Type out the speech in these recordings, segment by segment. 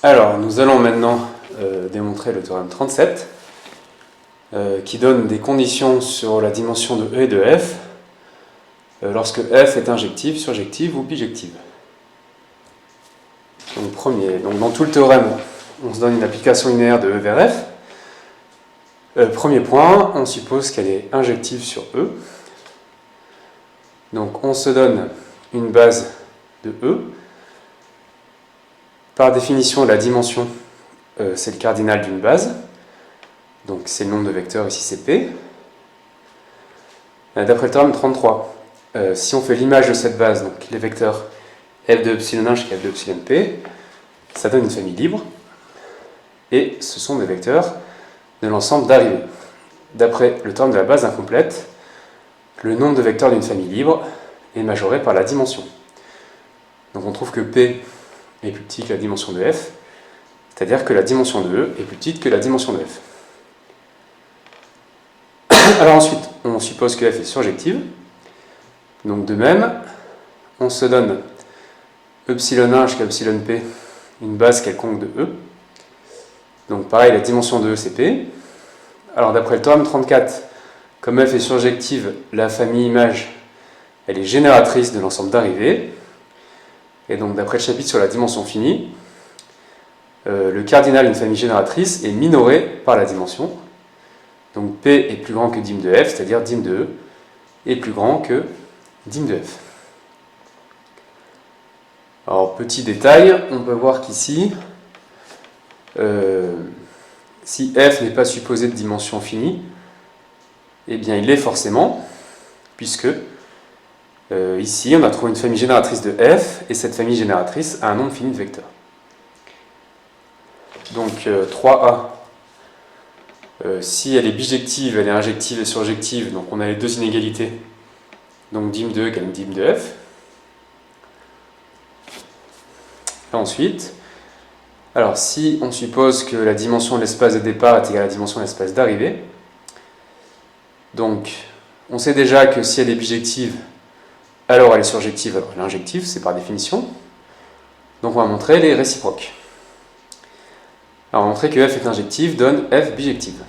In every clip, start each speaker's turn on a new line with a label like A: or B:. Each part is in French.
A: Alors, nous allons maintenant démontrer le théorème 37 qui donne des conditions sur la dimension de E et de F lorsque F est injective, surjective ou bijective. Donc, dans tout le théorème, on se donne une application linéaire de E vers F. Premier point, on suppose qu'elle est injective sur E. Donc on se donne une base de E. Par définition, la dimension, c'est le cardinal d'une base. Donc c'est le nombre de vecteurs, ici c'est P. D'après le théorème 33, si on fait l'image de cette base, donc les vecteurs f de epsilon 1 jusqu'à f de epsilon p, ça donne une famille libre. Et ce sont des vecteurs de l'ensemble d'arrivée. D'après le théorème de la base incomplète, le nombre de vecteurs d'une famille libre est majoré par la dimension. Donc on trouve que P est plus petit que la dimension de F, c'est-à-dire que la dimension de E est plus petite que la dimension de F. Alors ensuite, on suppose que F est surjective. Donc de même, on se donne epsilon 1 jusqu'à epsilon p, une base quelconque de E. Donc pareil, la dimension de E c'est P. Alors d'après le théorème 34, comme F est surjective, la famille image, elle est génératrice de l'ensemble d'arrivée. Et donc d'après le chapitre sur la dimension finie, le cardinal d'une famille génératrice est minoré par la dimension. Donc P est plus grand que dim de F, c'est-à-dire dim de E est plus grand que dim de F. Alors petit détail, on peut voir qu'ici, si F n'est pas supposé de dimension finie, eh bien il l'est forcément, puisque ici on a trouvé une famille génératrice de F, et cette famille génératrice a un nombre fini de vecteurs. Donc 3A, si elle est bijective, elle est injective et surjective, donc on a les deux inégalités, donc dim de E égale dim de F. Et ensuite, alors si on suppose que la dimension de l'espace de départ est égale à la dimension de l'espace d'arrivée, donc on sait déjà que si elle est bijective, alors elle est surjective, alors elle est injective, c'est par définition. Donc on va montrer les réciproques. Alors montrer que F est injective donne F bijective.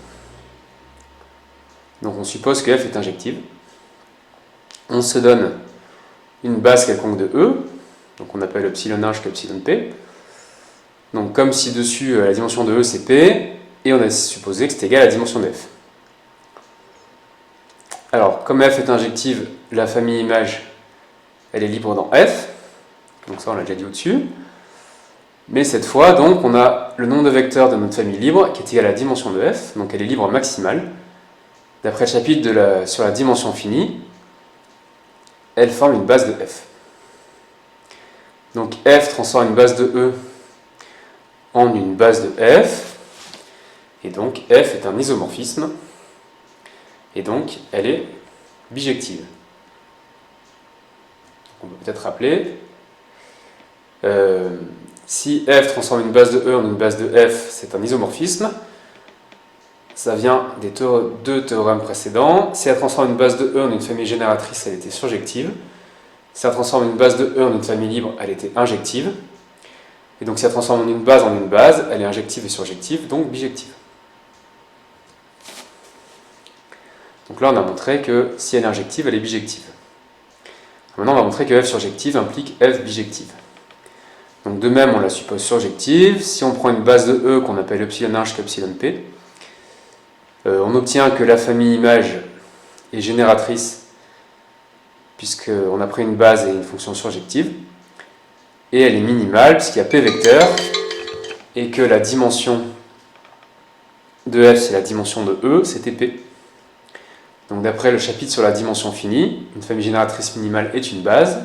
A: Donc on suppose que F est injective. On se donne une base quelconque de E, donc on appelle epsilon 1 jusqu'à epsilon p. Donc comme ci-dessus la dimension de E c'est P, et on a supposé que c'est égal à la dimension de F. Alors comme F est injective, la famille image, elle est libre dans F, donc ça on l'a déjà dit au-dessus. Mais cette fois, donc, on a le nombre de vecteurs de notre famille libre qui est égal à la dimension de F, donc elle est libre maximale. D'après le chapitre sur la dimension finie, elle forme une base de F. Donc F transforme une base de E en une base de F, et donc F est un isomorphisme, et donc elle est bijective. On peut peut-être rappeler, si F transforme une base de E en une base de F, c'est un isomorphisme. Ça vient des deux théorèmes précédents. Si elle transforme une base de E en une famille génératrice, elle était surjective. Si elle transforme une base de E en une famille libre, elle était injective. Et donc si elle transforme une base en une base, elle est injective et surjective, donc bijective. Donc là, on a montré que si elle est injective, elle est bijective. Maintenant, on va montrer que F surjective implique F bijective. Donc de même, on la suppose surjective. Si on prend une base de E qu'on appelle epsilon 1 jusqu'à epsilon p, on obtient que la famille image est génératrice, puisqu'on a pris une base et une fonction surjective, et elle est minimale, puisqu'il y a p vecteurs, et que la dimension de F, c'est la dimension de E, c'était p. Donc d'après le chapitre sur la dimension finie, une famille génératrice minimale est une base.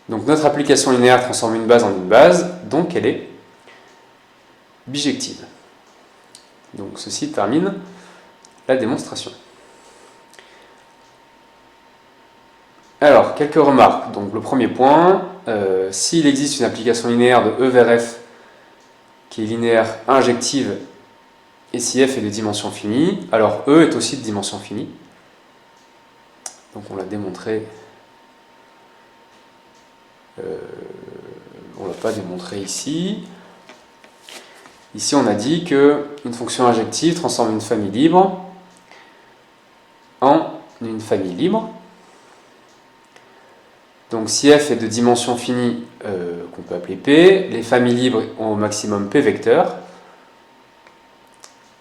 A: Donc notre application linéaire transforme une base en une base, donc elle est bijective. Donc ceci termine la démonstration. Alors, quelques remarques. Donc le premier point, s'il existe une application linéaire de E vers F qui est linéaire injective, et si F est de dimension finie, alors E est aussi de dimension finie. Donc on l'a démontré. On ne l'a pas démontré ici. Ici, on a dit qu'une fonction injective transforme une famille libre en une famille libre. Donc si f est de dimension finie, qu'on peut appeler P, les familles libres ont au maximum P vecteurs.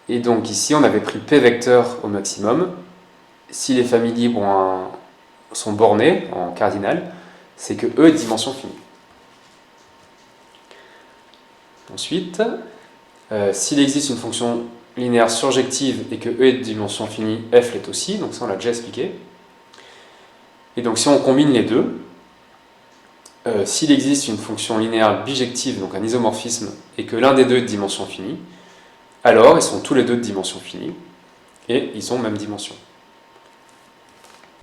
A: Et donc ici, on avait pris P vecteurs au maximum. Si les familles libres sont bornées en cardinal, c'est que E est de dimension finie. Ensuite, s'il existe une fonction linéaire surjective et que E est de dimension finie, F l'est aussi, donc ça on l'a déjà expliqué. Et donc si on combine les deux, s'il existe une fonction linéaire bijective, donc un isomorphisme, et que l'un des deux est de dimension finie, alors ils sont tous les deux de dimension finie, et ils sont même dimension.